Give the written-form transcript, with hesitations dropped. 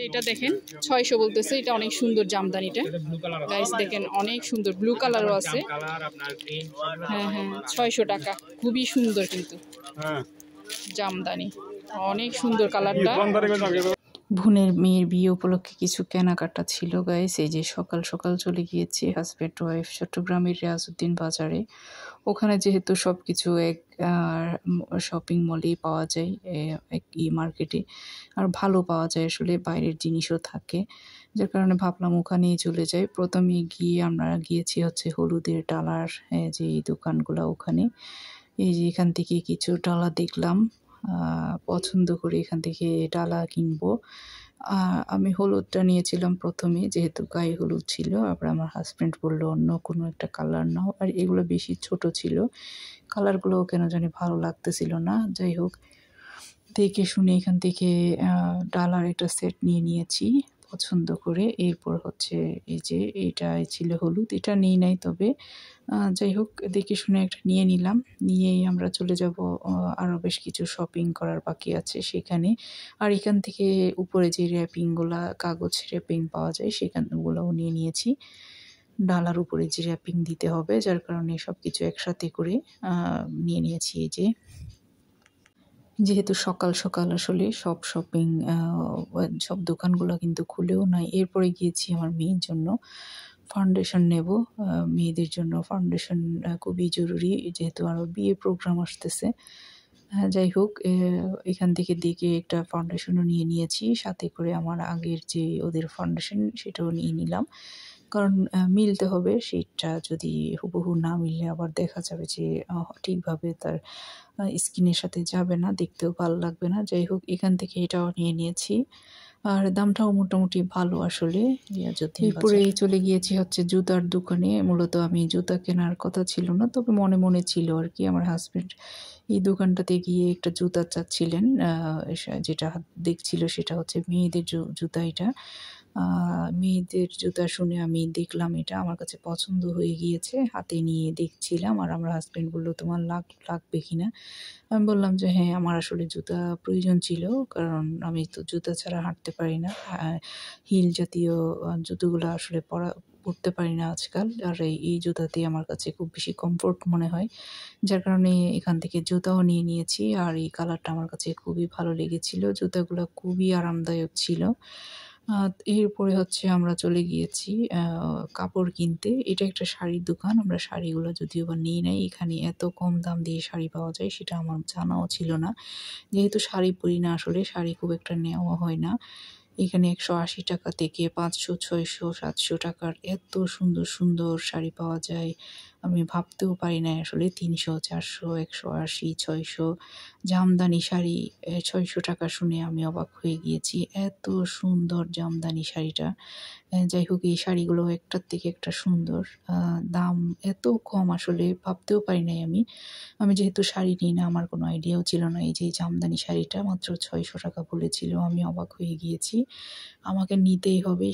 এটা দেখেন 600 বলতেছে। এটা অনেক সুন্দর জামদানিটা গাইস, দেখেন অনেক সুন্দর, ব্লু কালারও আছে। হ্যাঁ হ্যাঁ, 600 টাকা, খুবই সুন্দর কিন্তু জামদানি, অনেক সুন্দর কালারটা। বোনের মেয়ের বিয়ে উপলক্ষে কিছু কেনাকাটা ছিল গাইস। এই যে সকাল সকাল চলে গিয়েছি হাজব্যান্ড ওয়াইফ চট্টগ্রামের রিয়াজউদ্দিন বাজারে। ওখানে যেহেতু সব কিছু এক শপিং মলেই পাওয়া যায়, এক মার্কেটে, আর ভালো পাওয়া যায় আসলে, বাইরের জিনিসও থাকে, যার কারণে ভাবলাম ওখানেই চলে যাই। প্রথমে গিয়ে আমরা গিয়েছি হচ্ছে হলুদের ডালার যে দোকানগুলো, ওখানে এই যে এখান থেকে কিছু ডালা দেখলাম, পছন্দ করে এখান থেকে ডালা কিনবো। আমি হলুদটা নিয়েছিলাম প্রথমে, যেহেতু গায়ে হলুদ ছিল। আবার আমার হাজব্যান্ড বললো অন্য কোনো একটা কালার নাও, আর এগুলো বেশি ছোট ছিল, কালারগুলোও কেন জানি ভালো লাগতেছিল না। যাই হোক, দেখে শুনে এখান থেকে ডালার একটা সেট নিয়ে নিয়েছি পছন্দ করে। এরপর হচ্ছে এই যে এটা ছিল হলুদ, এটা নিই নাই, তবে যাই হোক দেখে শুনে একটা নিয়ে নিলাম। নিয়েই আমরা চলে যাব, আরও বেশ কিছু শপিং করার বাকি আছে সেখানে। আর এখান থেকে উপরে যে র্যাপিংগুলা, কাগজ র্যাপিং পাওয়া যায়, সেখানগুলোও নিয়ে নিয়েছি। ডালার উপরে যে র্যাপিং দিতে হবে, যার কারণে সব কিছু একসাথে করে নিয়ে নিয়েছি। এই যে যেহেতু সকাল সকাল আসলে সব শপিং, সব দোকানগুলো কিন্তু খুলেও নাই। এরপরে গিয়েছি আমার মেয়ের জন্য ফাউন্ডেশন নেব। মেয়েদের জন্য ফাউন্ডেশন খুবই জরুরি, যেহেতু আরও বিয়ে প্রোগ্রাম আসতেছে। যাই হোক, এখান থেকে দেখে একটা ফাউন্ডেশনও নিয়ে নিয়েছি, সাথে করে আমার আগের যে ওদের ফাউন্ডেশন সেটাও নিয়ে নিলাম, কারণ মিলতে হবে। সেটা যদি হুবহু না মিললে আবার দেখা যাবে যে ঠিকভাবে তার স্কিনের সাথে যাবে না, দেখতেও ভালো লাগবে না। যাই হোক, এখান থেকে এটাও নিয়ে নিয়েছি, আর দামটাও মোটামুটি ভালো আসলে। এরপরে চলে গিয়েছি হচ্ছে জুতার দোকানে। মূলত আমি জুতা কেনার কথা ছিল না, তবে মনে মনে ছিল আর কি। আমার হাজব্যান্ড এই দোকানটাতে গিয়ে একটা জুতা চাচ্ছিলেন, যেটা দেখছিল সেটা হচ্ছে মেয়েদের জুতা। এটা মেয়েদের জুতা শুনে আমি দেখলাম, এটা আমার কাছে পছন্দ হয়ে গিয়েছে, হাতে নিয়ে দেখছিলাম। আর আমার হাজব্যান্ড বললো তোমার লাগবে কিনা। আমি বললাম যে হ্যাঁ, আমার আসলে জুতা প্রয়োজন ছিল, কারণ আমি তো জুতা ছাড়া হাঁটতে পারি না। হিল জাতীয় জুতোগুলো আসলে পরতে পারি না আজকাল। আর এই জুতাতে আমার কাছে খুব বেশি কমফোর্ট মনে হয়, যার কারণে এখান থেকে জুতাও নিয়ে নিয়েছি। আর এই কালারটা আমার কাছে খুবই ভালো লেগেছিল, জুতাগুলো খুবই আরামদায়ক ছিল। এরপরে হচ্ছে আমরা চলে গিয়েছি কাপড় কিনতে। এটা একটা শাড়ির দোকান। আমরা শাড়িগুলো যদিও বা নিই নাই, এখানে এত কম দাম দিয়ে শাড়ি পাওয়া যায় সেটা আমার জানাও ছিল না। যেহেতু শাড়ি পরি না আসলে, শাড়ি খুব একটা নেওয়া হয় না। এখানে 180 টাকা থেকে 500, 600, 700 টাকার এত সুন্দর সুন্দর শাড়ি পাওয়া যায়, আমি ভাবতেও পারি না আসলে। 300, 400, 180, 600 জামদানি শাড়ি, 600 টাকা শুনে আমি অবাক হয়ে গিয়েছি। এত সুন্দর জামদানি শাড়িটা। যাই হোক, এই শাড়িগুলো একটার থেকে একটা সুন্দর। দাম এত কম আসলে ভাবতেও পারি নাই আমি। আমি যেহেতু শাড়ি নিই না, আমার কোনো আইডিয়াও ছিল না। এই যে জামদানি শাড়িটা মাত্র 600 টাকা বলেছিল, আমি অবাক হয়ে গিয়েছি। আমাকে নিতেই হবে।